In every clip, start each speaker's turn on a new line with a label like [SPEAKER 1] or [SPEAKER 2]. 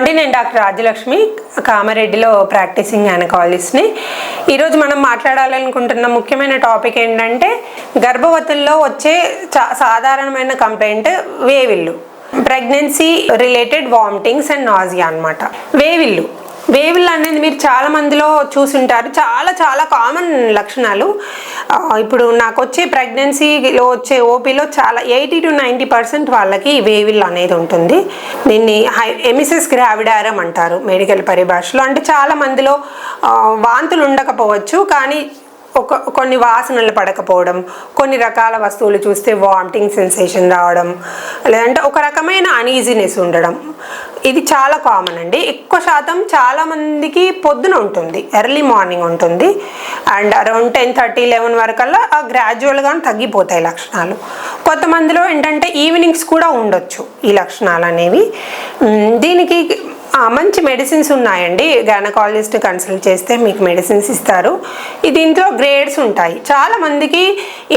[SPEAKER 1] Hello అండి, నేను doctor Rajyalakshmi, కామారెడ్డిలో ప్రాక్టీసింగ్ గైనకాలజిస్ట్ని. ఈరోజు మనం మాట్లాడాలనుకుంటున్న ముఖ్యమైన టాపిక్ ఏంటంటే గర్భవతుల్లో వచ్చే సాధారణమైన కంప్లైంట్ వేవిళ్ళు, pregnancy related vomitings and nausea అన్నమాట. వేవిళ్ళు అనేది మీరు చాలా మందిలో చూసుంటారు. చాలా కామన్ లక్షణాలు. ఇప్పుడు నాకు వచ్చే ప్రెగ్నెన్సీలో వచ్చే ఓపీలో చాలా 80 to 90% వాళ్ళకి వేవిళ్ళు అనేది ఉంటుంది. దీన్ని ఎమిసిస్ గ్రావిడారం అంటారు మెడికల్ పరిభాషలో. అంటే చాలా మందిలో వాంతులు ఉండకపోవచ్చు, కానీ కొన్ని వాసనలు పడకపోవడం, కొన్ని రకాల వస్తువులు చూస్తే వామిటింగ్ సెన్సేషన్ రావడం, లేదంటే ఒక రకమైన అనీజీనెస్ ఉండడం, ఇది చాలా కామన్ అండి. ఎక్కువ శాతం చాలామందికి పొద్దున ఉంటుంది, ఎర్లీ మార్నింగ్ ఉంటుంది. అండ్ అరౌండ్ 10:30, 11 వరకల్లా గ్రాడ్యువల్గా తగ్గిపోతాయి లక్షణాలు. కొంతమందిలో ఏంటంటే ఈవినింగ్స్ కూడా ఉండొచ్చు ఈ లక్షణాలు అనేవి. దీనికి మంచి మెడిసిన్స్ ఉన్నాయండి. గైనకాలజిస్ట్ కన్సల్ట్ చేస్తే మీకు మెడిసిన్స్ ఇస్తారు. దీంట్లో గ్రేడ్స్ ఉంటాయి. చాలామందికి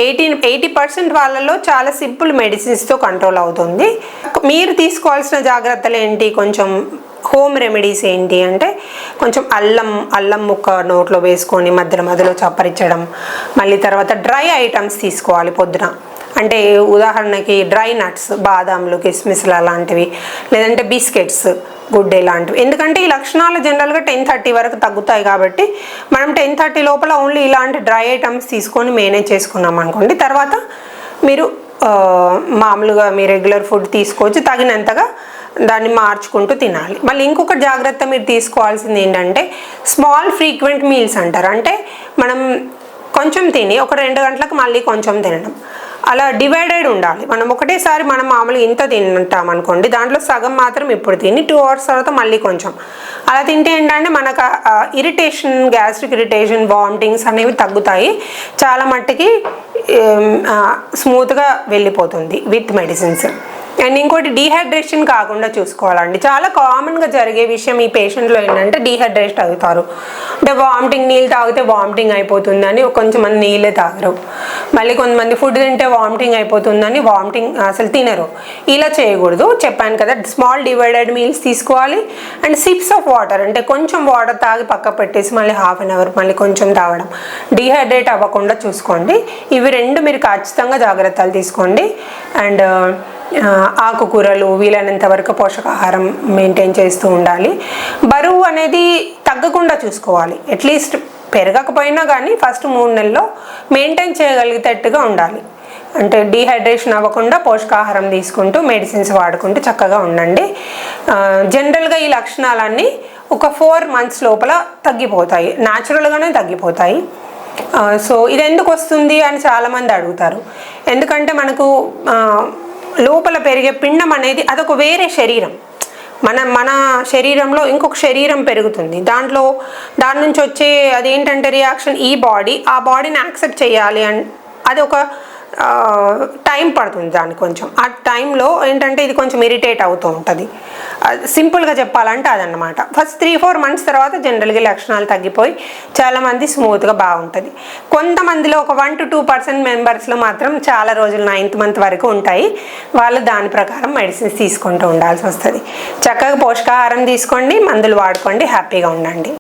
[SPEAKER 1] 80% వాళ్ళలో చాలా సింపుల్ మెడిసిన్స్తో కంట్రోల్ అవుతుంది. మీరు తీసుకోవాల్సిన జాగ్రత్తలు ఏంటి, కొంచెం హోమ్ రెమెడీస్ ఏంటి అంటే కొంచెం అల్లం ముక్క నోట్లో వేసుకొని మధ్యలో చప్పరించడం, మళ్ళీ తర్వాత డ్రై ఐటమ్స్ తీసుకోవాలి పొద్దున. అంటే ఉదాహరణకి డ్రై నట్స్, బాదాంలు, కిస్మిస్లు అలాంటివి, లేదంటే బిస్కెట్స్, గుడ్డే లాంటివి. ఎందుకంటే ఈ లక్షణాలు జనరల్గా 10:30 వరకు తగ్గుతాయి కాబట్టి మనం 10:30 లోపల ఓన్లీ ఇలాంటి డ్రై ఐటమ్స్ తీసుకొని మేనేజ్ చేసుకున్నాం అనుకోండి, తర్వాత మీరు మామూలుగా మీ రెగ్యులర్ ఫుడ్ తీసుకోవచ్చు. తగినంతగా దాన్ని మార్చుకుంటూ తినాలి. మళ్ళీ ఇంకొక జాగ్రత్త మీరు తీసుకోవాల్సింది ఏంటంటే స్మాల్ ఫ్రీక్వెంట్ మీల్స్ అంటారు. అంటే మనం కొంచెం తిని ఒక 2 గంటలకు మళ్ళీ కొంచెం తినడం, అలా డివైడెడ్ ఉండాలి. మనం ఒకటేసారి మనం మామూలుగా ఇంత తింటాం అనుకోండి, దాంట్లో సగం మాత్రం ఇప్పుడు తిని 2 hours తర్వాత మళ్ళీ కొంచెం అలా తింటే ఏంటంటే మనకు ఇరిటేషన్, గ్యాస్ట్రిక్ ఇరిటేషన్, వామిటింగ్స్ అనేవి తగ్గుతాయి. చాలా మట్టుకి స్మూత్గా వెళ్ళిపోతుంది విత్ మెడిసిన్స్. అండ్ ఇంకోటి డీహైడ్రేషన్ కాకుండా చూసుకోవాలండి. చాలా కామన్గా జరిగే విషయం ఈ పేషెంట్లో ఏంటంటే డీహైడ్రేట్ అవుతారు. అంటే వామిటింగ్, నీళ్ళు తాగితే వామిటింగ్ అయిపోతుందని కొంచెంమంది నీళ్ళే తాగరు. మళ్ళీ కొంతమంది ఫుడ్ తింటే వామిటింగ్ అయిపోతుందని వామిటింగ్ అసలు తినరు. ఇలా చేయకూడదు. చెప్పాను కదా, స్మాల్ డివైడెడ్ మీల్స్ తీసుకోవాలి. అండ్ సిప్స్ ఆఫ్ వాటర్, అంటే కొంచెం వాటర్ తాగి పక్క పెట్టేసి మళ్ళీ 1/2 hour మళ్ళీ కొంచెం తాగడం, డీహైడ్రేట్ అవ్వకుండా చూసుకోండి. ఇవి 2 మీరు ఖచ్చితంగా జాగ్రత్తలు తీసుకోండి. అండ్ ఆకుకూరలు, వీలైనంత వరకు పోషకాహారం మెయింటైన్ చేస్తూ ఉండాలి. బరువు అనేది తగ్గకుండా చూసుకోవాలి. అట్లీస్ట్ పెరగకపోయినా కానీ ఫస్ట్ 3 నెలల్లో మెయింటైన్ చేయగలిగేటట్టుగా ఉండాలి. అంటే డీహైడ్రేషన్ అవ్వకుండా పోషకాహారం తీసుకుంటూ మెడిసిన్స్ వాడుకుంటూ చక్కగా ఉండండి. జనరల్గా ఈ లక్షణాలన్నీ ఒక 4 months లోపల తగ్గిపోతాయి, న్యాచురల్గానే తగ్గిపోతాయి. సో ఇది ఎందుకు వస్తుంది అని చాలామంది అడుగుతారు. ఎందుకంటే మనకు లోపల పెరిగే పిండం అనేది అదొక వేరే శరీరం. మన శరీరంలో ఇంకొక శరీరం పెరుగుతుంది. దాని నుంచి వచ్చే అదేంటంటే రియాక్షన్, ఆ బాడీని యాక్సెప్ట్ చేయాలి అని అది ఒక టైం పడుతుంది దానికి. కొంచెం ఆ టైంలో ఏంటంటే ఇది కొంచెం ఇరిటేట్ అవుతూ ఉంటుంది. సింపుల్గా చెప్పాలంటే అదన్నమాట. ఫస్ట్ 3-4 months తర్వాత జనరల్గా లక్షణాలు తగ్గిపోయి చాలామంది స్మూత్గా బాగుంటుంది. కొంతమందిలో ఒక 1 to 2% మెంబర్స్లో మాత్రం చాలా రోజులు 9th month వరకు ఉంటాయి. వాళ్ళు దాని ప్రకారం మెడిసిన్స్ తీసుకుంటూ ఉండాల్సి వస్తుంది. చక్కగా పోషకాహారం తీసుకోండి, మందులు వాడుకోండి, హ్యాపీగా ఉండండి.